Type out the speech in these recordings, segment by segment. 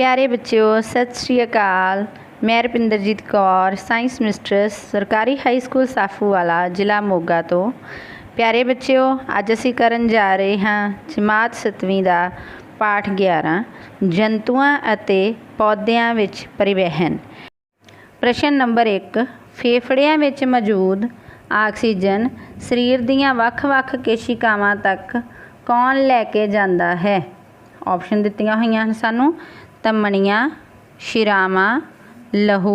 प्यारे बच्चों सत श्री अकाल। मैं रपिंदरजीत कौर साइंस मिस्ट्रेस सरकारी हाई स्कूल साफूवाला जिला मोगा तो। प्यारे बच्चों अज असी करन जा रहे हैं जमात 7वीं का पाठ 11 जंतुआं अते पौदिਆਂ विच परिवहन। प्रश्न नंबर 1 फेफड़िਆਂ विच मौजूद आक्सीजन शरीर दीयां ਵੱਖ-ਵੱਖ केशिकावां तक कौन लैके जांदा है। ऑप्शन दित्तियां होईयां हन सानू धमनियां, शिरावां, लहू,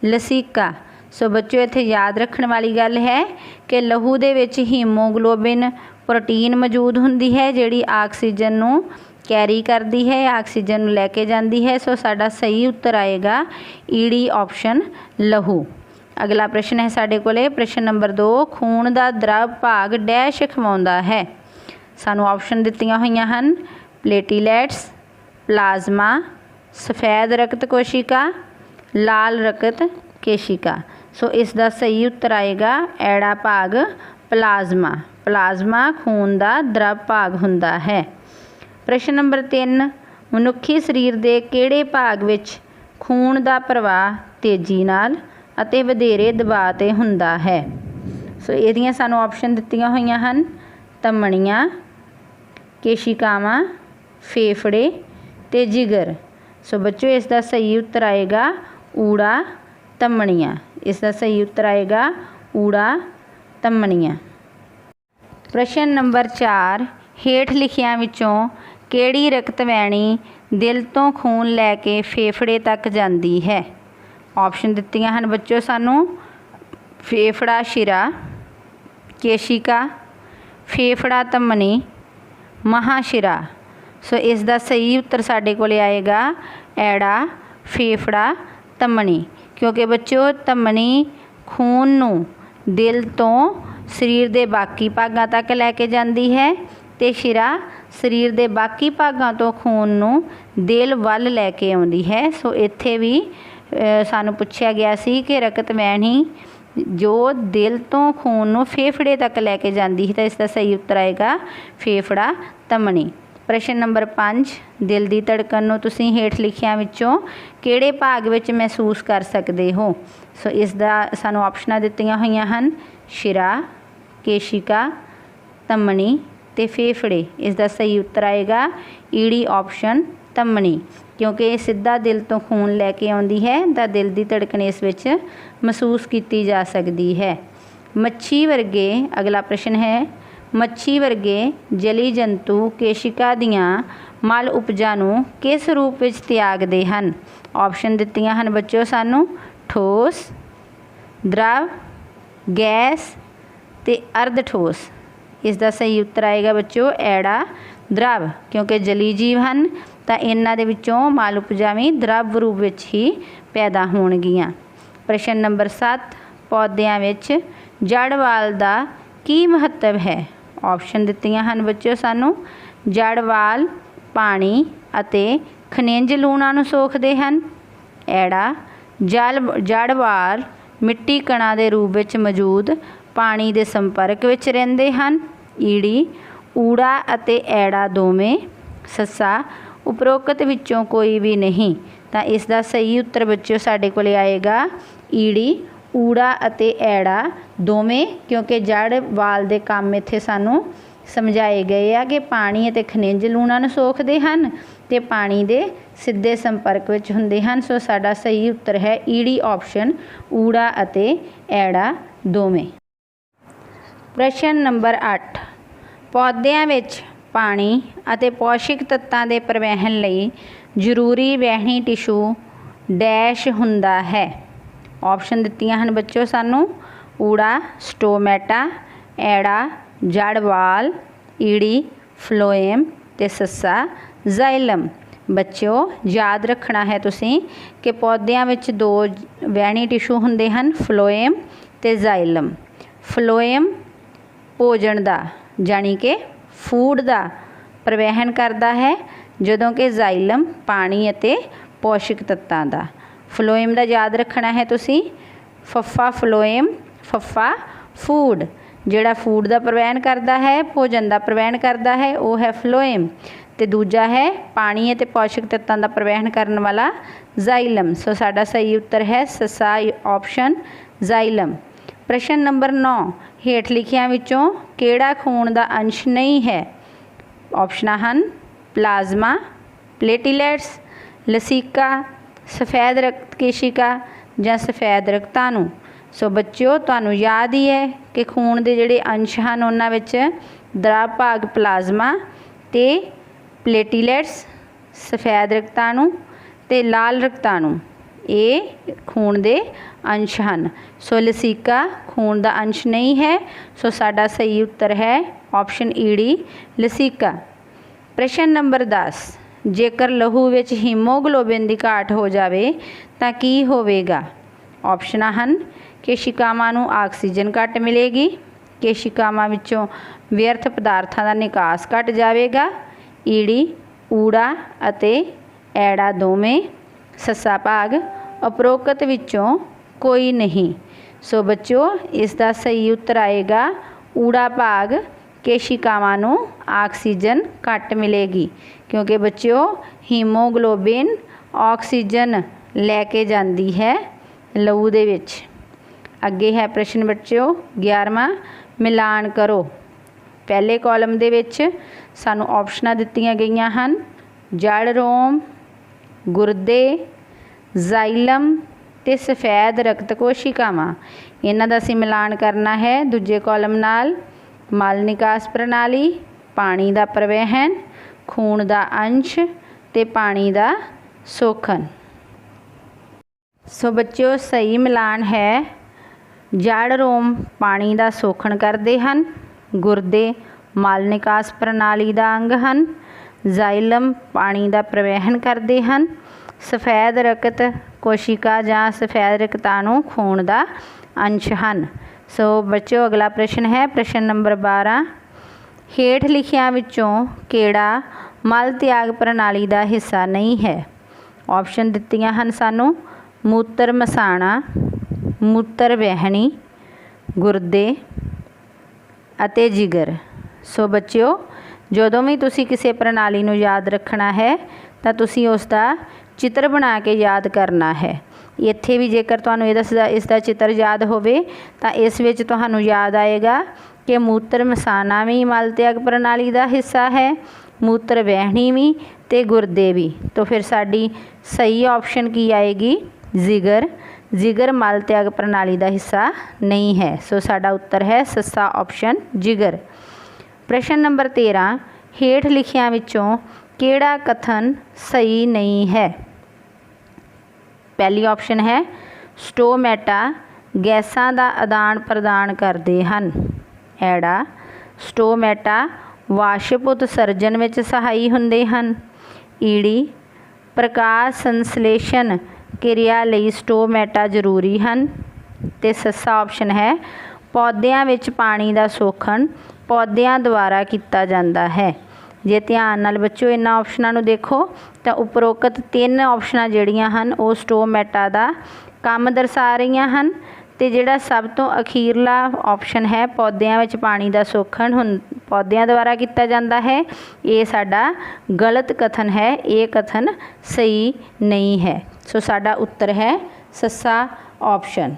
लसीका। सो बच्चों इत्थे याद रखने वाली गल है कि लहू दे विच हीमोग्लोबिन प्रोटीन मौजूद हुंदी है जिहड़ी आक्सीजन नूं कैरी करती है, आक्सीजन नूं लैके जाती है। सो साडा सही उत्तर आएगा ईडी ऑप्शन लहू। अगला प्रश्न है साडे कोले प्रश्न नंबर 2 खून का द्रव भाग डैश खवाउंदा है। सानू ऑप्शन दित्तियां होईयां हन प्लेटीलैट्स, प्लाज्मा, सफेद रक्त कोशिका, लाल रक्त केशिका। सो इसका सही उत्तर आएगा एड़ा भाग प्लाज्मा। प्लाज्मा खून का द्रव भाग हुंदा है। प्रश्न नंबर 3 मनुखी शरीर के किहड़े भाग विच खून का प्रवाह तेजी नाल अते वधेरे दबाव ते हुंदा है। सो इहदियां सानू ऑप्शन दित्तियां होईयां हन धमनियां, केशिकावां, फेफड़े ते जिगर। सो बच्चों इसका सही उत्तर आएगा ऊड़ा धमनियां। इसका सही उत्तर आएगा ऊड़ा धमनियां। प्रश्न नंबर 4 हेठ लिखियां विचों किहड़ी रक्त वैणी दिल तो खून लैके फेफड़े तक जाती है। ऑप्शन दित्तियां हन बच्चों सानू फेफड़ा शिरा, केशिका, फेफड़ा धमनी, महाशिरा। सो इसका सही उत्तर साडे कोले आएगा एड़ा फेफड़ा धमनी, क्योंकि बच्चों धमनी खून नूं दिल तो शरीर के बाकी भागों तक लैके जाती है ते शिरा शरीर के बाकी भागों तो खून नूं दिल वल लैके आउंदी है। सो इत्थे भी सानू पुछया गया सी कि रक्त वैणी जो दिल तो खून नूं फेफड़े तक लैके जाती है, तो इसका सही उत्तर आएगा फेफड़ा धमनी। प्रश्न नंबर 5 दिल की धड़कन नूं तुसीं हेठ लिखियां विचों किहड़े भाग विच महसूस कर सकते हो। सो इसका सानू ऑप्शनां दित्तियां होईयां हन शिरा, केशिका, धमनी ते फेफड़े। इसका सही उत्तर आएगा ईडी ऑप्शन धमनी, क्योंकि सीधा दिल तो खून लैके आउंदी है तो दिल की धड़कन इस विच महसूस की जा सकती है। मच्छी वर्गे अगला प्रश्न है मच्छी वर्गे जली जंतु केशिका दियां मल उपजा नूं किस रूप विच त्यागदे हन। ऑप्शन दित्तियां हन बच्चों सानू ठोस, द्रव, गैस ते अर्ध ठोस। इसका सही उत्तर आएगा बच्चों एड़ा द्रव, क्योंकि जली जीव हैं तो इन्हां दे विचों मल उपजा भी द्रव रूप विच ही पैदा होणगियां। प्रश्न नंबर 7 पौदिਆਂ विच जड़ वाल दा की महत्व है। ऑप्शन दित्तियां हन बच्चों सानू जड़ वाल पानी अते खनिज लूणां नूं सोखदे हन। एड़ा जड़ वाल मिट्टी कणां दे रूप विच मौजूद पानी दे संपर्क विच रहिंदे हन। ईड़ी ऊड़ा अते एड़ा दोवें। सस्सा उपरोक्त विचों कोई भी नहीं। तो इसका सही उत्तर बच्चों साडे कोले आएगा ईड़ी ऊड़ा अते एड़ा दोवें, क्योंकि जड़ वाल दे काम इत्थे सानू समझाए गए आ कि पानी अते खनिज लूणां नूं सोखदे हन ते पानी दे सीधे संपर्क विच हुंदे हन। सो साडा सही उत्तर है ईडी ऑप्शन ऊड़ा अते एड़ा दोवें। प्रश्न नंबर 8 पौदिਆਂ विच पानी अते पौष्टिक तत्तां दे परिवहन लई जरूरी वहनी टिशू डैश हुंदा है। ऑप्शन दित्तियां हन बच्चों सानू ऊड़ा स्टोमैटा, एड़ा जड़ वाल, ईड़ी फ्लोएम ते सस्सा जाइलम। बच्चों याद रखना है तुसीं कि पौदिਆਂ विच 2 वहनी टिशू हुंदे हन फ्लोएम ते जाइलम। फ्लोएम भोजन का जानी कि फूड का परिवहन करता है, जदों कि जाइलम पानी अते पौष्टिक तत्तां का। फ्लोएम का याद रखना है तुसीं फफा फ्लोएम फफा फूड, जिहड़ा फूड का परिवहन करता है भोजन का परिवहन करता है वो है फ्लोएम, ਤੇ ਦੂਜਾ ਹੈ ਪਾਣੀ ਅਤੇ ਪੌਸ਼ਕ ਤੱਤਾਂ ਦਾ ਪ੍ਰਵਹਿਣ ਕਰਨ ਵਾਲਾ ਜ਼ਾइलम। सो साडा सही उत्तर है ससा ऑप्शन ਜ਼ਾइलम। प्रश्न नंबर 9, हेठ लिखियां विचों किहड़ा खून का अंश नहीं है? ऑप्शन हैं प्लाज्मा, प्लेटिलेट्स, लसीका, सफ़ैद रक्त केशिका ਜਾਂ सफ़ैद रक्ताणु। सो बच्चों तुहानूं याद ही है कि खून के जिहड़े अंश हैं उन्हां विच द्रव भाग प्लाज्मा ते प्लेटिलेट्स, सफ़ैद रक्ताणु ते लाल रक्ताणु ये खून के अंश हैं। सो लसीका खून का अंश नहीं है। सो साडा सही उत्तर है ऑप्शन ईडी लसीका। प्रश्न नंबर 10, जेकर लहू विच हीमोग्लोबिन की घाट हो जाए तो की होवेगा? ऑप्शन हैं केशिकावां नूं आक्सीजन घट मिलेगी, केशिकावां विचों व्यर्थ पदार्थां का निकास घट जाएगा, ईड़ी ऊड़ा अते ऐड़ा दोवें, ससा भाग उपरोक्त विचों कोई नहीं। सो बच्चों इसका सही उत्तर आएगा ऊड़ा भाग, केशिकावां नूं आक्सीजन घट मिलेगी क्योंकि बच्चों हीमोग्लोबिन ऑक्सीजन लैके जाती है लहू दे विच। अगे है प्रश्न बच्चों 11वां, मिलान करो। पहले कॉलम दे विच सानू ऑप्शनां दित्तियां गईयां हन जड़ रोम, गुरदे, ਜ਼ਾइलम ते सफ़ैद रक्त कोशिकावां। इन्हां दा असीं मिलान करना है दूजे कॉलम नाल। मल निकास प्रणाली, पानी का प्रवहन, खून का अंश ते पानी का सोखन। सो बच्चों सही मिलान है जड़ रोम पानी का सोखन करते हैं, गुरदे मल निकास प्रणाली का अंग हैं, ਜ਼ਾइलम पानी का प्रवहन करते हैं, सफ़ैद रक्त कोशिका या सफ़ैद रक्ताणु खून का अंश हैं। सो बच्चों अगला प्रश्न है प्रश्न नंबर 12, हेठ लिखियां विचों किहड़ा मल त्याग प्रणाली का हिस्सा नहीं है? ऑप्शन दित्तियां हन सानू मूत्र मसाणा, मूत्र वहनी, गुरदे अते जिगर। सो बच्चों जदों भी तुसी किसी प्रणाली नूं याद रखना है तो तुसी उसका चित्र बना के याद करना है। इत्थे भी जेकर तुहानूं इसका चित्र याद होवे तो इस विच तुहानूं याद आएगा कि मूत्र मसाना भी मल त्याग प्रणाली का हिस्सा है, मूत्र वहनी भी ते गुरदे भी। तो फिर साडी सही ऑप्शन की आएगी जिगर। जिगर मल त्याग प्रणाली का हिस्सा नहीं है। सो साडा उत्तर है ससा ऑप्शन जिगर। प्रश्न नंबर 13, हेठ लिखियां विचों किहड़ा कथन सही नहीं है? पहली ऑप्शन है स्टोमैटा गैसां का आदान प्रदान करते हैं, ऐड़ा स्टोमैटा वाष्प उत्सर्जन में सहाई हुंदे हैं, ईड़ी प्रकाश संश्लेषण क्रिया लई स्टोमैटा जरूरी हैं, ते ससा ऑप्शन है पौदिਆਂ ਵਿੱਚ पानी का सोखन पौदिਆਂ द्वारा किया जाता है। जे ध्यान नाल बच्चों इन्हां ऑप्शनां नूं देखो तो उपरोक्त 3 ऑप्शनां जिहड़ियां हन वो स्टोमैटा का काम दर्शा रहीआं हन ते जिहड़ा सब तो अखीरला ऑप्शन है पौदिਆਂ ਵਿੱਚ पानी का सोखन पौदिਆਂ द्वारा किया जाता है, ये साडा गलत कथन है, ये कथन सही नहीं है। सो साडा उत्तर है ससा ऑप्शन।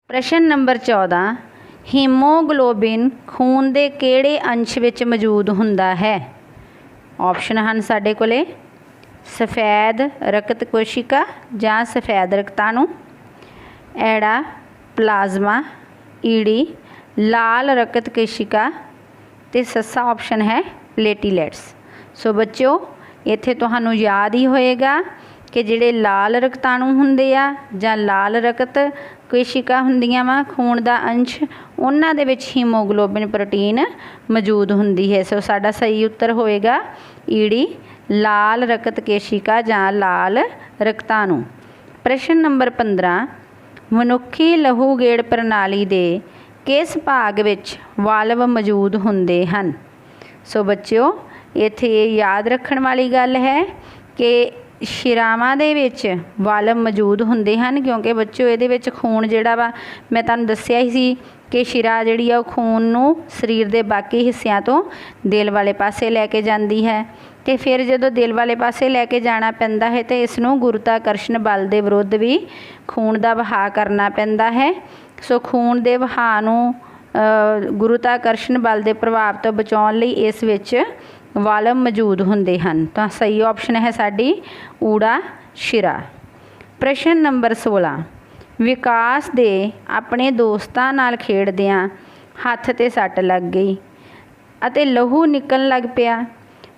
प्रश्न नंबर 14, हीमोग्लोबिन खून के किहड़े अंश विच मौजूद हुंदा है? ऑप्शन हैं साडे कोले सफ़ैद रक्त कोशिका या सफ़ैद रक्ताणु, ऐड़ा प्लाज्मा, ईड़ी लाल रक्त कोशिका ते ससा ऑप्शन है प्लेटिलेट्स। सो बच्चों इत्थे तुहानूं याद ही होएगा कि जिहड़े लाल रक्ताणु हुंदे आ जां लाल रक्त कोशिका हुंदियां वा खून का अंश उन्हां दे विच हीमोग्लोबिन प्रोटीन मौजूद हुंदी है। सो साडा सही उत्तर होएगा ईड़ी लाल रक्त कोशिका जां लाल रक्ताणु। प्रश्न नंबर 15, मनुखी लहू गेड़ प्रणाली दे किस भाग विच वाल्व मौजूद हुंदे हन? सो बच्चों इत्थे याद रखण वाली गल है कि शिरावां दे विच वाल्व मौजूद हुंदे हन क्योंकि बच्चों इहदे विच खून जिहड़ा वा मैं तुहानूं दस्सिया ही सी कि शिरा जिहड़ी आ खून नूं शरीर के बाकी हिस्सिਆਂ तो दिल वाले पासे लैके जाती है। तो फिर जो दिल वाले पासे लैके जाना पैंदा है तो इसनूं गुरुत्वाकर्षण बल के विरुद्ध भी खून का वहा करना पैंदा है। सो खून के वहा नूं गुरुत्वाकर्षण बल के प्रभाव तो बचाउण लई इस विच वाल्व मौजूद हुंदे हन। तो सही ऑप्शन है साडी ऊड़ा शिरा। प्रश्न नंबर 16, विकास दे अपने दोस्तां नाल खेडदियां हत्थ ते सट लग गई अते लहू निकलण लग पिया।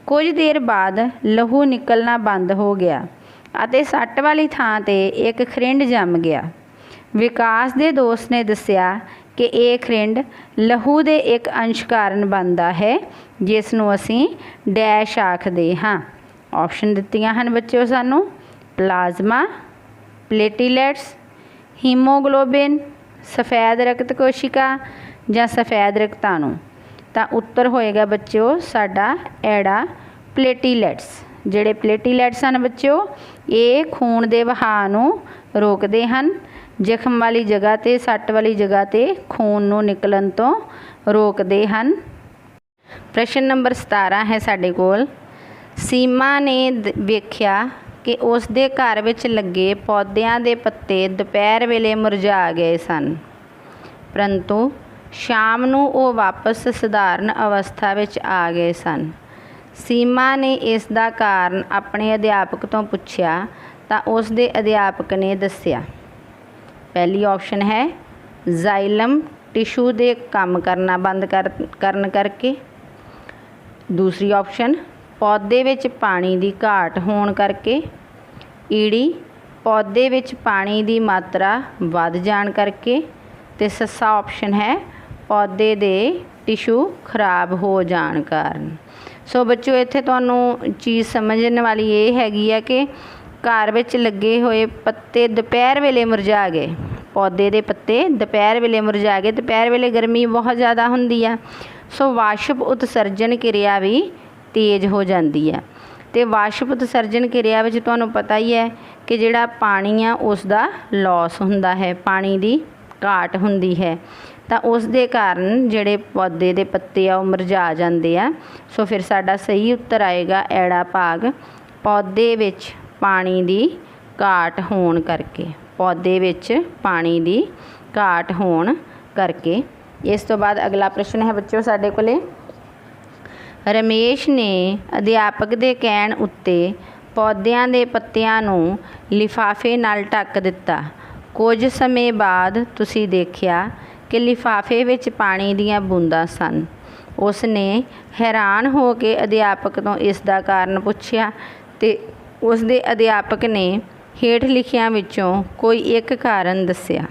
कुछ देर बाद लहू निकलना बंद हो गया अते सट वाली थां ते एक खरिंड जम गया। विकास दे दोस्त ने दस्सिया कि यह खरिंड लहू दे एक अंश कारण बनता है जिसनूं असीं डैश आखदे हां। ऑप्शन दित्तियां हन बच्चों सानूं प्लाज्मा, प्लेटीलैट्स, हीमोग्लोबिन, सफ़ैद रक्त कोशिका या सफ़ैद रक्ताणु। तो उत्तर होएगा बच्चों साडा एड़ा प्लेटीलैट्स। जिहड़े प्लेटीलैट्स हैं बच्चों ये खून के वहाअ नूं रोकते हैं, जख्म वाली जगह ते सट वाली जगह ते खून नूं निकलन तो रोकते हैं। प्रश्न नंबर 17 है साडे कोल, सीमा ने वेख्या कि उस दे घर विच लगे पौदिਆਂ ਦੇ पत्ते दोपहर वेले मुरझा गए सन, परंतु शाम नूं ਉਹ वापस सधारण अवस्था विच आ गए सन। सीमा ने इस दा कारण अपने अध्यापक तो पुछया तो उस दे अध्यापक ने दस्सिया। पहली ऑप्शन है जाइलम टिशू दे काम करना बंद करन करके। दूसरी ऑप्शन पौधे विच पानी की घाट होने करके। ईड़ी पौधे विच पानी की मात्रा वध जाण करके। ते सस्सा ऑप्शन है पौधे दे टिशू खराब हो जाण कारण। सो बच्चों इत्थे तुहानूं चीज़ समझने वाली ये हैगी है कि घर विच लगे हुए पत्ते दोपहर वेले मुरझा गए। पौधे के पत्ते दोपहर वेले मुरझा गए। दोपहर वेले गर्मी बहुत ज़्यादा होंदी है, सो वाष्प उत्सर्जन क्रिया भी तेज़ हो जाती है। तो वाष्प उत्सर्जन क्रिया में तुहानूं पता ही है कि जिहड़ा पानी आ उसका लॉस हुंदा है, पानी की घाट हुंदी है। तो उस दे कारण जिहड़े पौधे के पत्ते आ मुरझा जाते हैं। सो फिर साडा सही उत्तर आएगा एड़ा भाग पौधे विच पानी की घाट होने करके। पौधे विच पानी की घाट होने करके। इस तो बाद अगला प्रश्न है बच्चों साडे कोले, रमेश ने अध्यापक के कहण उत्ते पौधों के पत्तियां नूं लिफाफे नाल ढक दिता। कुछ समय बाद तुसी देखिया कि लिफाफे विच पानी दीयां बूंदां सन। उसने हैरान हो के अध्यापक तो इसका कारण पुछया ते उसदे अध्यापक ने हेठ लिखियां विचों कोई एक कारण दस्सिया।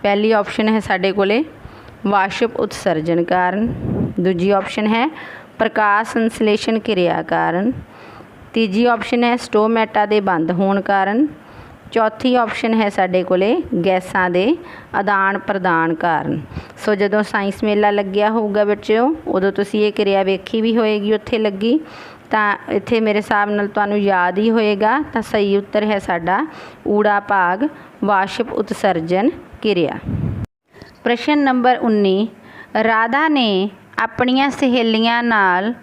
पहली ऑप्शन है साडे कोले वाष्प उत्सर्जन कारण। दूजी ऑप्शन है प्रकाश संश्लेषण क्रिया कारण। तीजी ऑप्शन है स्टोमैटा के बंद होने कारण। चौथी ऑप्शन है साडे कोले गैसां दे आदान प्रदान कारण। सो जदों साइंस मेला लग्या होगा बच्चों उदों तुसीं ये क्रिया वेखी भी होएगी उत्थे लगी, तो इत्थे मेरे हिसाब नाल तुहानूं याद ही होएगा। तो सही उत्तर है साडा ऊड़ा भाग वाष्प उत्सर्जन क्रिया। प्रश्न नंबर 19, राधा ने अपनियां सहेलियां नाल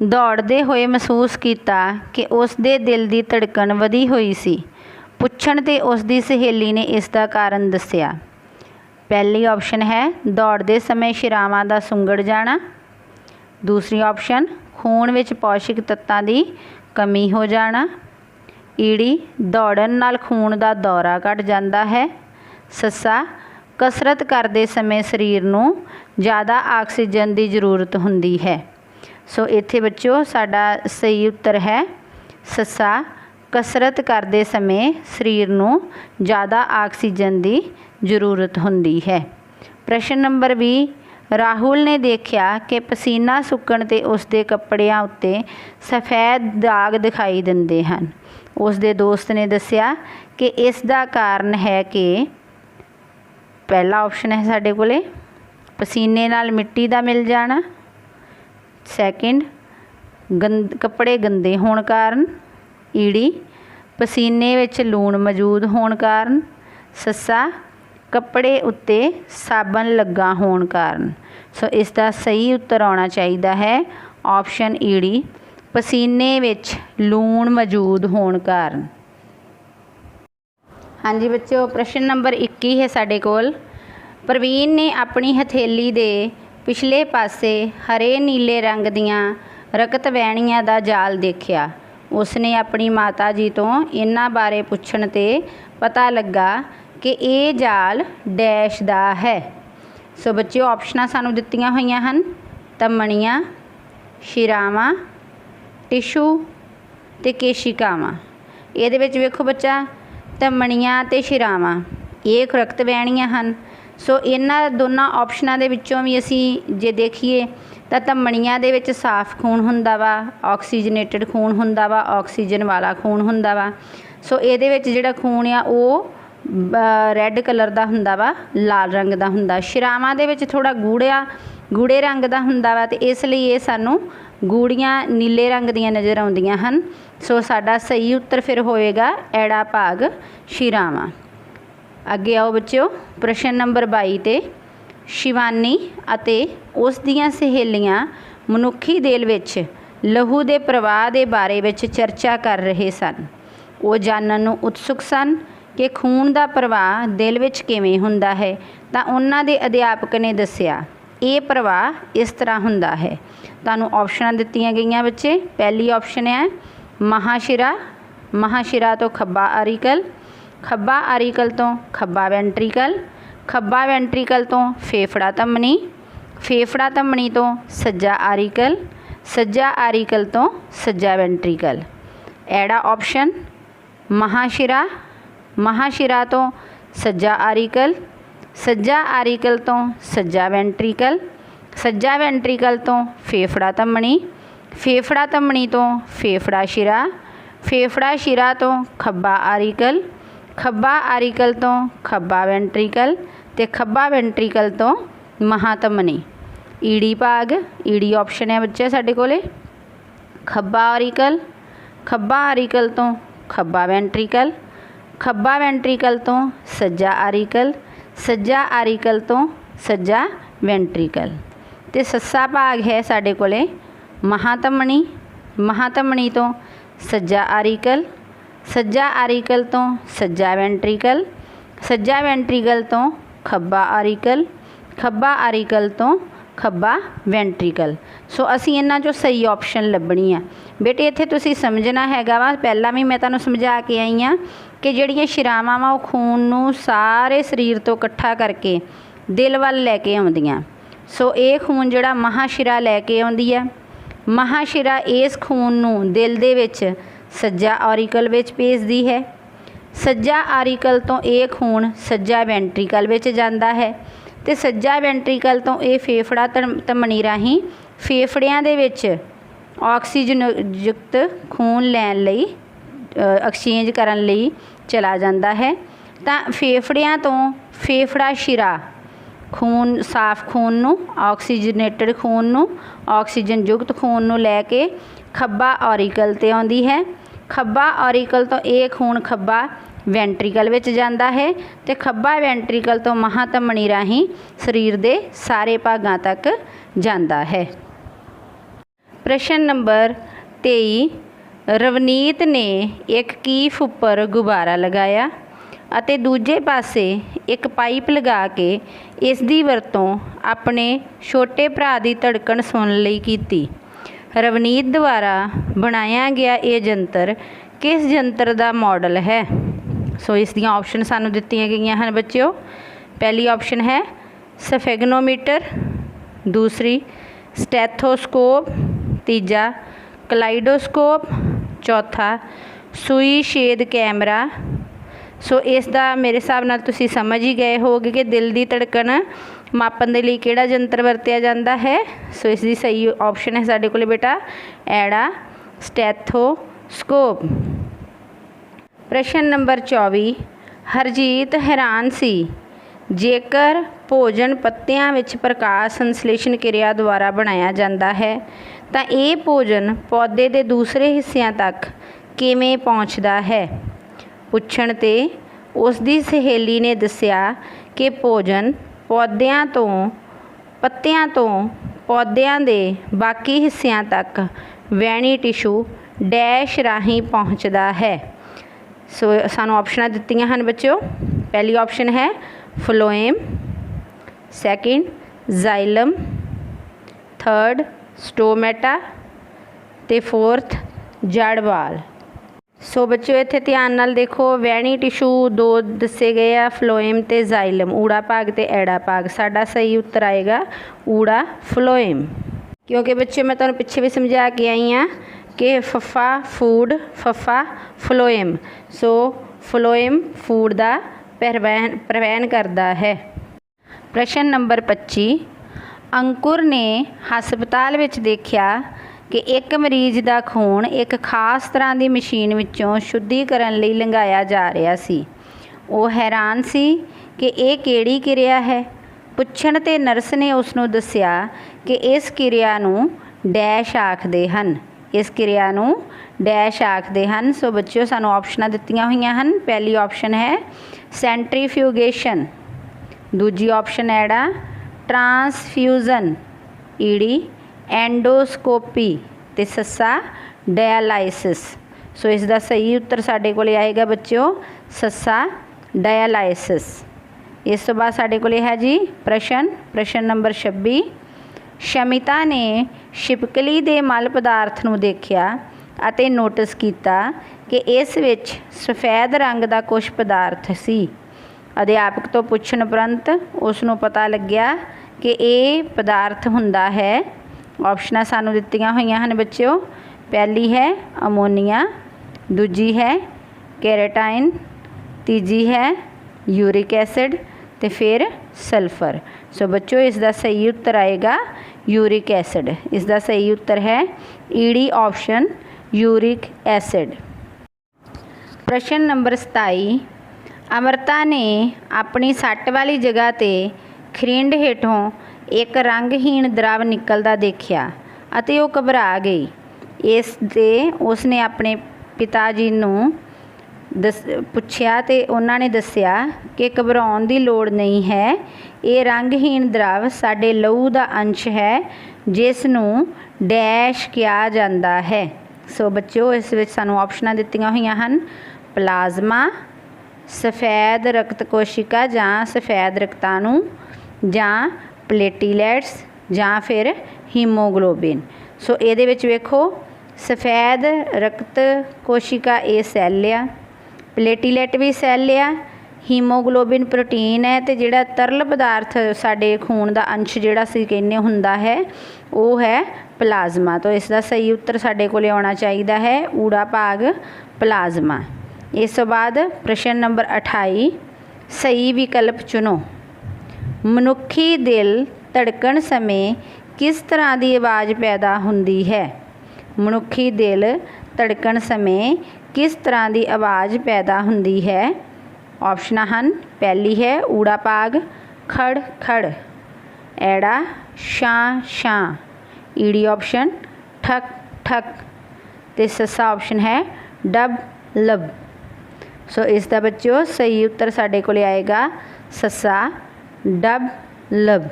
दौड़दे होए महसूस किया कि उसदे दिल की धड़कन वधी हुई सी। पुछण ते उसकी सहेली ने इसका कारण दस्सिया। पहली ऑप्शन है दौड़ते समय शिरावां दा सुंगड़ जाना। दूसरी ऑप्शन खून विच पौष्टिक तत्तां की कमी हो जाना। ईड़ी दौड़न नाल खून का दौरा घट जाता है। सस्सा कसरत करते समय शरीर नूं ज़्यादा ऑक्सीजन की जरूरत हुंदी है। सो इत्थे बच्चों साडा सही उत्तर है सस्सा कसरत करते समय शरीर नूं ज़्यादा ऑक्सीजन की जरूरत हुंदी है। प्रश्न नंबर 20, राहुल ने देखा कि पसीना सुकण ते उसके कपड़ियां उत्ते सफ़ेद दाग दिखाई दिंदे हन। उसके दोस्त ने दस्सिया कि इसका कारण है कि पहला ऑप्शन है साडे कोले पसीने नाल मिट्टी का मिल जाना। सैकेंड कपड़े गंदे होने कारण। ईड़ी पसीने विच लूण मौजूद होने कारण। सस्सा ਕੱਪੜੇ ਉੱਤੇ ਸਾਬਣ ਲੱਗਾ ਹੋਣ ਕਾਰਨ। ਸੋ ਇਸ ਦਾ ਸਹੀ ਉੱਤਰ ਆਉਣਾ ਚਾਹੀਦਾ ਹੈ ਆਪਸ਼ਨ ਈੜੀ, ਪਸੀਨੇ ਵਿੱਚ ਲੂਣ ਮੌਜੂਦ ਹੋਣ ਕਾਰਨ। ਹਾਂਜੀ ਬੱਚਿਓ, ਪ੍ਰਸ਼ਨ ਨੰਬਰ 21 ਹੈ ਸਾਡੇ ਕੋਲ। ਪ੍ਰਵੀਨ ਨੇ ਆਪਣੀ ਹਥੇਲੀ ਦੇ ਪਿਛਲੇ ਪਾਸੇ ਹਰੇ ਨੀਲੇ ਰੰਗ ਦੀਆਂ ਰਕਤ ਵਹਿਣੀਆਂ ਦਾ ਜਾਲ ਦੇਖਿਆ। ਉਸਨੇ ਆਪਣੀ ਮਾਤਾ ਜੀ ਤੋਂ ਇਹਨਾਂ ਬਾਰੇ ਪੁੱਛਣ 'ਤੇ ਪਤਾ ਲੱਗਾ ਕਿ ਇਹ ਜਾਲ ਡੈਸ਼ ਦਾ ਹੈ। ਸੋ ਬੱਚਿਓ, ਆਪਸ਼ਨਾਂ ਸਾਨੂੰ ਦਿੱਤੀਆਂ ਹੋਈਆਂ ਹਨ ਧਮਣੀਆਂ, ਸ਼ਿਰਾਵਾਂ, ਟਿਸ਼ੂ ਅਤੇ ਕੇਸ਼ਿਕਾਵਾਂ। ਇਹਦੇ ਵਿੱਚ ਵੇਖੋ ਬੱਚਾ, ਧਮਣੀਆਂ ਅਤੇ ਸ਼ਿਰਾਵਾਂ ਇਹ ਰਕਤ ਵਹਿਣੀਆਂ ਹਨ। ਸੋ ਇਹਨਾਂ ਦੋਨਾਂ ਆਪਸ਼ਨਾਂ ਦੇ ਵਿੱਚੋਂ ਵੀ ਅਸੀਂ ਜੇ ਦੇਖੀਏ ਤਾਂ ਧਮਣੀਆਂ ਦੇ ਵਿੱਚ ਸਾਫ਼ ਖੂਨ ਹੁੰਦਾ ਵਾ, ਆਕਸੀਜਨੇਟਡ ਖੂਨ ਹੁੰਦਾ ਵਾ, ਆਕਸੀਜਨ ਵਾਲਾ ਖੂਨ ਹੁੰਦਾ ਵਾ। ਸੋ ਇਹਦੇ ਵਿੱਚ ਜਿਹੜਾ ਖੂਨ ਆ ਉਹ ਰੈੱਡ ਕਲਰ ਦਾ ਹੁੰਦਾ ਵਾ, ਲਾਲ ਰੰਗ ਦਾ ਹੁੰਦਾ। ਸ਼ਿਰਾਵਾਂ ਦੇ ਵਿੱਚ ਥੋੜ੍ਹਾ ਗੂੜੇ ਰੰਗ ਦਾ ਹੁੰਦਾ ਵਾ, ਅਤੇ ਇਸ ਲਈ ਇਹ ਸਾਨੂੰ ਗੂੜੀਆਂ ਨੀਲੇ ਰੰਗ ਦੀਆਂ ਨਜ਼ਰ ਆਉਂਦੀਆਂ ਹਨ। ਸੋ ਸਾਡਾ ਸਹੀ ਉੱਤਰ ਫਿਰ ਹੋਏਗਾ ਐੜਾ ਭਾਗ ਸ਼ਿਰਾਵਾਂ। ਅੱਗੇ ਆਓ ਬੱਚਿਓ, ਪ੍ਰਸ਼ਨ ਨੰਬਰ 22 'ਤੇ। ਸ਼ਿਵਾਨੀ ਅਤੇ ਉਸ ਦੀਆਂ ਸਹੇਲੀਆਂ ਮਨੁੱਖੀ ਦਿਲ ਵਿੱਚ ਲਹੂ ਦੇ ਪ੍ਰਵਾਹ ਦੇ ਬਾਰੇ ਵਿੱਚ ਚਰਚਾ ਕਰ ਰਹੇ ਸਨ। ਉਹ ਜਾਣਨ ਨੂੰ ਉਤਸੁਕ ਸਨ ਕਿ ਖੂਨ ਦਾ ਪ੍ਰਵਾਹ ਦਿਲ ਵਿੱਚ ਕਿਵੇਂ ਹੁੰਦਾ ਹੈ, ਤਾਂ ਉਹਨਾਂ ਦੇ ਅਧਿਆਪਕ ਨੇ ਦੱਸਿਆ ਇਹ ਪ੍ਰਵਾਹ ਇਸ ਤਰ੍ਹਾਂ ਹੁੰਦਾ ਹੈ। ਤੁਹਾਨੂੰ ਆਪਸ਼ਨਾਂ ਦਿੱਤੀਆਂ ਗਈਆਂ ਬੱਚੇ। ਪਹਿਲੀ ਆਪਸ਼ਨ ਹੈ ਮਹਾਸ਼ਿਰਾ, ਮਹਾਸ਼ਿਰਾ ਤੋਂ ਖੱਬਾ ਆਰੀਕਲ, ਖੱਬਾ ਆਰੀਕਲ ਤੋਂ ਖੱਬਾ ਵੈਂਟਰੀਕਲ, ਖੱਬਾ ਵੈਂਟਰੀਕਲ ਤੋਂ ਫੇਫੜਾ ਧਮਨੀ, ਫੇਫੜਾ ਧਮਨੀ ਤੋਂ ਸੱਜਾ ਆਰੀਕਲ, ਸੱਜਾ ਆਰੀਕਲ ਤੋਂ ਸੱਜਾ ਵੈਂਟਰੀਕਲ। ਐੜਾ ਆਪਸ਼ਨ ਮਹਾਸ਼ਿਰਾ, ਮਹਾਸ਼ਿਰਾ ਤੋਂ ਸੱਜਾ ਆਰੀਕਲ, ਸੱਜਾ ਆਰੀਕਲ ਤੋਂ ਸੱਜਾ ਵੈਂਟਰੀਕਲ, ਸੱਜਾ ਵੈਂਟਰੀਕਲ ਤੋਂ ਫੇਫੜਾ ਧਮਨੀ, ਫੇਫੜਾ ਧਮਨੀ ਤੋਂ ਫੇਫੜਾ ਸ਼ਿਰਾ, ਫੇਫੜਾ ਸ਼ਿਰਾ ਤੋਂ ਖੱਬਾ ਆਰੀਕਲ, ਖੱਬਾ ਆਰੀਕਲ ਤੋਂ ਖੱਬਾ ਵੈਂਟਰੀਕਲ, ਅਤੇ ਖੱਬਾ ਵੈਂਟਰੀਕਲ ਤੋਂ ਮਹਾਧਮਨੀ। ਈੜੀ ਭਾਗ, ਈੜੀ ਆਪਸ਼ਨ ਹੈ ਬੱਚੇ ਸਾਡੇ ਕੋਲੇ। ਖੱਬਾ ਆਰੀਕਲ, ਖੱਬਾ ਆਰੀਕਲ ਤੋਂ ਖੱਬਾ ਵੈਂਟਰੀਕਲ, ਖੱਬਾ ਵੈਂਟਰੀਕਲ ਤੋਂ ਸੱਜਾ ਆਰੀਕਲ, ਸੱਜਾ ਆਰੀਕਲ ਤੋਂ ਸੱਜਾ ਵੈਂਟਰੀਕਲ। ਅਤੇ ਸੱਸਾ ਭਾਗ ਹੈ ਸਾਡੇ ਕੋਲੇ ਮਹਾਧਮਨੀ, ਮਹਾਧਮਨੀ ਤੋਂ ਸੱਜਾ ਆਰੀਕਲ, ਸੱਜਾ ਆਰੀਕਲ ਤੋਂ ਸੱਜਾ ਵੈਂਟਰੀਕਲ, ਸੱਜਾ ਵੈਂਟਰੀਕਲ ਤੋਂ ਖੱਬਾ ਆਰੀਕਲ, ਖੱਬਾ ਆਰੀਕਲ ਤੋਂ ਖੱਬਾ ਵੈਂਟਰੀਕਲ। ਸੋ ਅਸੀਂ ਇਹਨਾਂ 'ਚੋਂ ਸਹੀ ਆਪਸ਼ਨ ਲੱਭਣੀ ਆ ਬੇਟੇ। ਇੱਥੇ ਤੁਸੀਂ ਸਮਝਣਾ ਹੈਗਾ ਵਾ, ਪਹਿਲਾਂ ਵੀ ਮੈਂ ਤੁਹਾਨੂੰ ਸਮਝਾ ਕੇ ਆਈ ਹਾਂ ਕਿ ਜਿਹੜੀਆਂ ਸ਼ਿਰਾਵਾਂ ਵਾ ਉਹ ਖੂਨ ਨੂੰ ਸਾਰੇ ਸਰੀਰ ਤੋਂ ਇਕੱਠਾ ਕਰਕੇ ਦਿਲ ਵੱਲ ਲੈ ਕੇ ਆਉਂਦੀਆਂ। ਸੋ ਇਹ ਖੂਨ ਜਿਹੜਾ ਮਹਾਸ਼ਿਰਾ ਲੈ ਕੇ ਆਉਂਦੀ ਆ, ਮਹਾਸ਼ਿਰਾ ਇਸ ਖੂਨ ਨੂੰ ਦਿਲ ਦੇ ਵਿੱਚ ਸੱਜਾ ਆਰੀਕਲ ਵਿੱਚ ਭੇਜਦੀ ਹੈ। ਸੱਜਾ ਆਰੀਕਲ ਤੋਂ ਇਹ ਖੂਨ ਸੱਜਾ ਵੈਂਟਰੀਕਲ ਵਿੱਚ ਜਾਂਦਾ ਹੈ, ਅਤੇ ਸੱਜਾ ਵੈਂਟਰੀਕਲ ਤੋਂ ਇਹ ਫੇਫੜਾ ਧਮਨੀ ਰਾਹੀਂ ਫੇਫੜਿਆਂ ਦੇ ਵਿੱਚ ਆਕਸੀਜਨ ਯੁਕਤ ਖੂਨ ਲੈਣ ਲਈ ਐਕਸਚੇਂਜ ਕਰਨ ਲਈ ਚਲਾ ਜਾਂਦਾ ਹੈ। ਤਾਂ ਫੇਫੜਿਆਂ ਤੋਂ ਫੇਫੜਾ ਸ਼ਿਰਾ ਖੂਨ, ਸਾਫ਼ ਖੂਨ ਨੂੰ, ਆਕਸੀਜਨੇਟਡ ਖੂਨ ਨੂੰ, ਆਕਸੀਜਨ ਯੁਕਤ ਖੂਨ ਨੂੰ ਲੈ ਕੇ ਖੱਬਾ ਆਰੀਕਲ 'ਤੇ ਆਉਂਦੀ ਹੈ। ਖੱਬਾ ਆਰੀਕਲ ਤੋਂ ਇਹ ਖੂਨ ਖੱਬਾ ਵੈਂਟਰੀਕਲ ਵਿੱਚ ਜਾਂਦਾ ਹੈ, ਅਤੇ ਖੱਬਾ ਵੈਂਟਰੀਕਲ ਤੋਂ ਮਹਾਧਮਨੀ ਰਾਹੀਂ ਸਰੀਰ ਦੇ ਸਾਰੇ ਭਾਗਾਂ ਤੱਕ ਜਾਂਦਾ ਹੈ। ਪ੍ਰਸ਼ਨ ਨੰਬਰ 23। ਰਵਨੀਤ ਨੇ ਇੱਕ ਕੀਫ ਉੱਪਰ ਗੁਬਾਰਾ ਲਗਾਇਆ ਅਤੇ ਦੂਜੇ ਪਾਸੇ ਇੱਕ ਪਾਈਪ ਲਗਾ ਕੇ ਇਸ ਦੀ ਵਰਤੋਂ ਆਪਣੇ ਛੋਟੇ ਭਰਾ ਦੀ ਧੜਕਣ ਸੁਣਨ ਲਈ ਕੀਤੀ। ਰਵਨੀਤ ਦੁਆਰਾ ਬਣਾਇਆ ਗਿਆ ਇਹ ਯੰਤਰ ਕਿਸ ਯੰਤਰ ਦਾ ਮਾਡਲ ਹੈ? ਸੋ ਇਸ ਦੀਆਂ ਆਪਸ਼ਨ ਸਾਨੂੰ ਦਿੱਤੀਆਂ ਗਈਆਂ ਹਨ ਬੱਚਿਓ। ਪਹਿਲੀ ਆਪਸ਼ਨ ਹੈ ਸਫੈਗਨੋਮੀਟਰ, ਦੂਸਰੀ ਸਟੈਥੋਸਕੋਪ, ਤੀਜਾ ਕਲਾਈਡੋਸਕੋਪ, ਚੌਥਾ ਸੂਈ ਛੇਦ ਕੈਮਰਾ। ਸੋ ਇਸ ਦਾ ਮੇਰੇ ਹਿਸਾਬ ਨਾਲ ਤੁਸੀਂ ਸਮਝ ਹੀ ਗਏ ਹੋਗੇ ਕਿ ਦਿਲ ਦੀ ਧੜਕਣ ਮਾਪਣ ਦੇ ਲਈ ਕਿਹੜਾ ਯੰਤਰ ਵਰਤਿਆ ਜਾਂਦਾ ਹੈ। ਸੋ ਇਸ ਦੀ ਸਹੀ ਆਪਸ਼ਨ ਹੈ ਸਾਡੇ ਕੋਲ ਬੇਟਾ ਐੜਾ ਸਟੈਥੋਸਕੋਪ। ਪ੍ਰਸ਼ਨ ਨੰਬਰ 24। ਹਰਜੀਤ ਹੈਰਾਨ ਸੀ ਜੇਕਰ ਭੋਜਨ ਪੱਤਿਆਂ ਵਿੱਚ ਪ੍ਰਕਾਸ਼ ਸੰਸਲੇਸ਼ਨ ਕਿਰਿਆ ਦੁਆਰਾ ਬਣਾਇਆ ਜਾਂਦਾ ਹੈ ਤਾਂ ਇਹ ਭੋਜਨ ਪੌਦੇ ਦੇ ਦੂਸਰੇ ਹਿੱਸਿਆਂ ਤੱਕ ਕਿਵੇਂ ਪਹੁੰਚਦਾ ਹੈ? ਪੁੱਛਣ 'ਤੇ ਉਸ ਦੀ ਸਹੇਲੀ ਨੇ ਦੱਸਿਆ ਕਿ ਭੋਜਨ ਪੌਦਿਆਂ ਤੋਂ ਪੱਤਿਆਂ ਤੋਂ ਪੌਦਿਆਂ ਦੇ ਬਾਕੀ ਹਿੱਸਿਆਂ ਤੱਕ ਵਹਿਣੀ ਟਿਸ਼ੂ ਡੈਸ਼ ਰਾਹੀਂ ਪਹੁੰਚਦਾ ਹੈ। ਸੋ ਸਾਨੂੰ ਆਪਸ਼ਨਾਂ ਦਿੱਤੀਆਂ ਹਨ ਬੱਚਿਓ। ਪਹਿਲੀ ਆਪਸ਼ਨ ਹੈ ਫਲੋਏਮ, ਸੈਕਿੰਡ ਜ਼ਾइलम, थर्ड स्टोमेटा ਤੇ फोर्थ जड़ वाल। सो बच्चों इत्थे ध्यान नाल देखो, वहनी टिशू दो दसे गए आ, फ्लोएम ते ਜ਼ਾइलम, ऊड़ा भाग ते ऐड़ा भाग। साडा सही उत्तर आएगा ऊड़ा फ्लोएम, क्योंकि बच्चे मैं तुहानूं पिछे भी समझा के आई हाँ कि फफा फूड, फफा फ्लोएम। सो फ्लोएम फूड का परिवहन करता है। प्रश्न नंबर 25, अंकुर ने हस्पताल विच देखा कि एक मरीज़ का खून एक खास तरह की मशीन विचों शुद्धिकरण लई लंघाया जा रहा सी। वो हैरान सी कि यह किहड़ी किरिया है। पुछण ते नर्स ने उसनूं दस्सिया कि इस किरिया नूं डैश आखदे हन, इस किरिया नूं डैश आखदे हन। सो बच्चों सानूं ऑप्शनां दित्तियां होईयां हन। पहली ऑप्शन है सेंट्रीफ्यूगेशन, दूजी ऑप्शन ऐड़ा ट्रांसफ्यूजन, ईड़ी एंडोस्कोपी ते सस्सा डायलाइसिस। सो इसका सही उत्तर साडे कोले आएगा बच्चों सस्सा डायलाइसिस। इस तो बाद साडे कोले है जी प्रश्न नंबर 26, शमिता ने छिपकली दे मल पदार्थ नूं देखिया अते नोटिस किया कि इस विच सफ़ेद रंग का कुछ पदार्थ सी। अध्यापक तो पुछण उपरंत उसनूं पता लग्या कि ये पदार्थ हुंदा है। ऑप्शनां सानूं दित्तियां होईयां हन बच्चों। पहली है अमोनीया, दूजी है कैरेटाइन, तीजी है यूरिक एसिड ते फिर सल्फर। सो बच्चों इसका सही उत्तर आएगा यूरिक एसिड। इसका सही उत्तर है ईडी ऑप्शन यूरिक एसिड। प्रश्न नंबर 27, अमृता ने अपनी सट वाली जगह ते खरिंड हेठों एक रंगहीन द्रव निकलता देखा अते वो घबरा गई। इस ते उसने अपने पिता जी नूं पुछया ते उन्होंने दस्सिया कि घबराउण दी लोड़ नहीं है, ये रंगहीन द्रव साडे लहू का अंश है जिस नूं डैश किया जाता है। सो बच्चों इस विच सानूं ऑप्शनां दित्तियां होईयां हन प्लाज्मा, सफ़ेद रक्त कोशिका जां सफ़ेद रक्ताणु जां प्लेटीलैट्स जां फिर हीमोग्लोबिन। सो इहदे विच वेखो सफ़ेद रक्त कोशिका ये सैल आ, प्लेटीलैट भी सैल आ, हीमोग्लोबिन प्रोटीन है, तो जिहड़ा तरल पदार्थ साडे खून का अंश जिहड़ा असीं कहने हुंदा है वो है प्लाज्मा। तो इसका सही उत्तर साडे कोले आउणा चाहीदा है ऊड़ा भाग प्लाज्मा। इस तो बाद प्रश्न नंबर 28, सही विकल्प चुनो। मनुखी दिल धड़कन समय किस तरह की आवाज़ पैदा होती है। मनुखी दिल धड़कन समय किस तरह की आवाज़ पैदा होती है। ऑप्शन हन, पहली है ऊड़ा भाग खड़ खड़, ऐड़ा शां शां, ईड़ी ऑप्शन ठक ठक ते सस्सा ऑप्शन है डब लब। सो इसका बच्चों सही उत्तर साडे कोले आएगा सस्सा डब लब।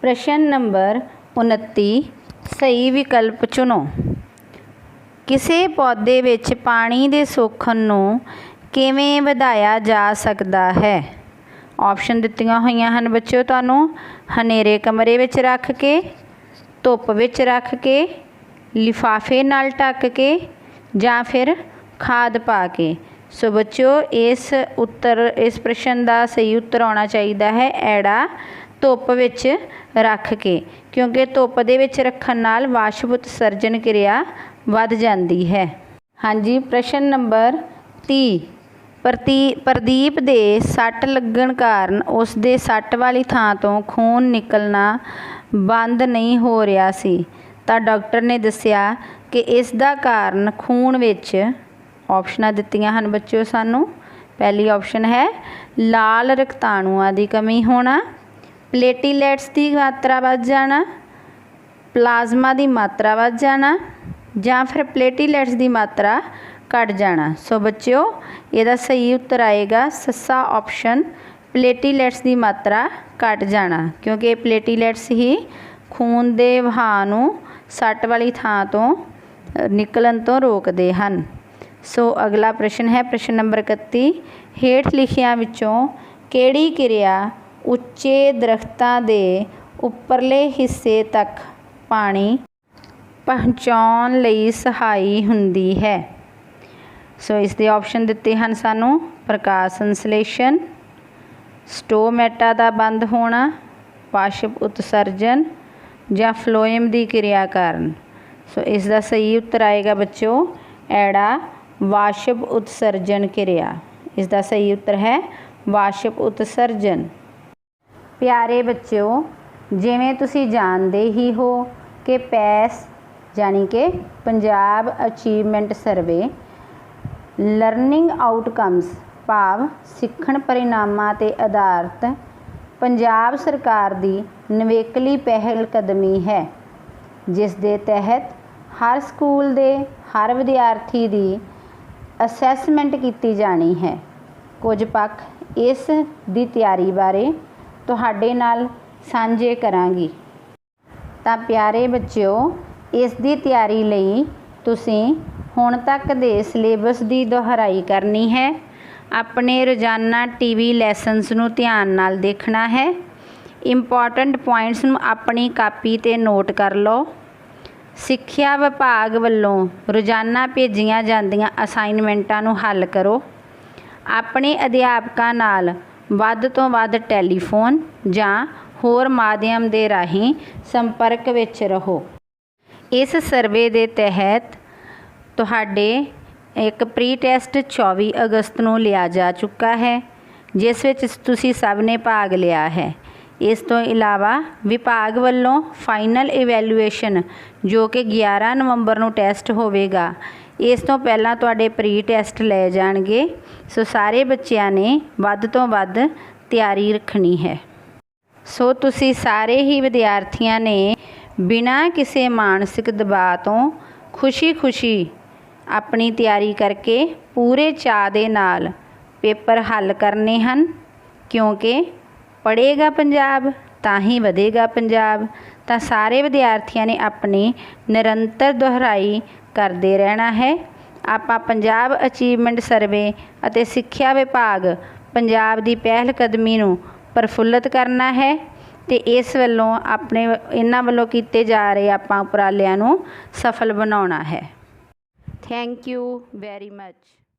प्रश्न नंबर 29, सही विकल्प चुनो। किसी पौधे विच पानी दे सोखण नूं किवें वधाया जा सकता है। ऑप्शन दित्तियां होईयां हन बच्चों तुहानूं, हनेरे कमरे विच रख के, धुप विच रख के, लिफाफे नाल ढक के जां फिर खाद पा के। सो बच्चों इस प्रश्न का सही उत्तर आना चाहिए है ऐड़ा धुप विच रख के, क्योंकि धुप दे विच रखण नाल वाष्प उत्सर्जन क्रिया वध जाती है। हाँ जी, प्रश्न नंबर 30, प्रदीप दे सट लगन कारण उसदे सट वाली थां तो खून निकलना बंद नहीं हो रहा सी, तां डॉक्टर ने दस्सिया कि इसका कारण खून विच ऑप्शनां दित्तियां हन बच्चों सानूं। पहली ऑप्शन है लाल रक्ताणुआं की कमी होना, प्लेटीलैट्स की मात्रा बढ़ जाना, प्लाज्मा की मात्रा बढ़ जाना, जां फिर प्लेटीलैट्स की मात्रा घट जाना। सो बच्चों ਇਹਦਾ सही उत्तर आएगा सस्सा ऑप्शन प्लेटीलैट्स की मात्रा घट जाना, क्योंकि प्लेटीलैट्स ही खून के वहाव नूं सट वाली थां तो निकलन तो रोकते हैं। सो अगला प्रश्न है प्रश्न नंबर 31, हेठ लिखियां विचों किहड़ी किरिया उच्चे दरख्तां दे उपरले हिस्से तक पानी पहुँचाउण लई सहाई हुंदी है। सो इसके ऑप्शन दिते हैं सानू प्रकाश संश्लेषण, स्टोमैटा का बंद होना, वाष्प उत्सर्जन या फ्लोएम की क्रिया कारण। सो इसका सही उत्तर आएगा बच्चों एड़ा वाष्प उत्सर्जन क्रिया। इसका सही उत्तर है वाष्प उत्सर्जन। प्यारे बच्चों जिवें तुसीं जानते ही हो कि पैस यानी कि पंजाब अचीवमेंट सर्वे लर्निंग आउटकम्स भाव सिੱਖਣ परिणामां ते आधारित पंजाब सरकार की नवेकली पहल कदमी है, जिस दे तहत हर स्कूल दे हर विद्यार्थी की असैसमेंट की जानी है। कुछ पक्ष इस दी तैयारी बारे तुहाडे नाल सांझे करांगी। तां प्यारे बच्चों इस दी तैयारी लई तुसीं हुण तक दे सिलेबस की दोहराई करनी है। अपने रोज़ाना टीवी लैसनस नूं ध्यान नाल देखना है। इंपॉर्टेंट पॉइंट्स नूं अपनी कापी ते नोट कर लो। सिक्ख्या विभाग वल्लों रोज़ाना भेजियां जांदियां असाइनमेंटां नूं हल करो। अपने अध्यापकां नाल वध तो वध टैलीफोन जां होर माध्यम दे राहीं संपर्क विच रहो। इस सर्वे दे तहत तुहाडे एक प्री टैसट 24 अगस्त नूं लिया जा चुका है, जिस विच तुसीं सब ने भाग लिया है। इस तो इलावा विभाग वालों फाइनल इवैल्यूएशन जो कि 11 नवंबर नूं टैसट होवेगा, इस तो पहला तुहाडे प्री टैसट लए जाणगे। सो सारे बच्चों ने वध तो वध तैयारी रखनी है। सो तुसीं सारे ही विद्यार्थियों ने बिना किसी मानसिक दबाव तो खुशी खुशी अपनी तैयारी करके पूरे चाअ दे नाल पेपर हल करने हैं, क्योंकि पढ़ेगा पंजाब तां ही वधेगा पंजाब। तां सारे विद्यार्थियों ने अपनी निरंतर दोहराई करते रहना है। आपां पंजाब अचीवमेंट सर्वे अते सिक्ख्या विभाग पंजाब की पहल कदमी नूं प्रफुल्लित करना है ते इस वल्लों अपने इन्हां वल्लों कीते जा रहे आपां उपरालिआं नूं सफल बनाउणा है। Thank you very much.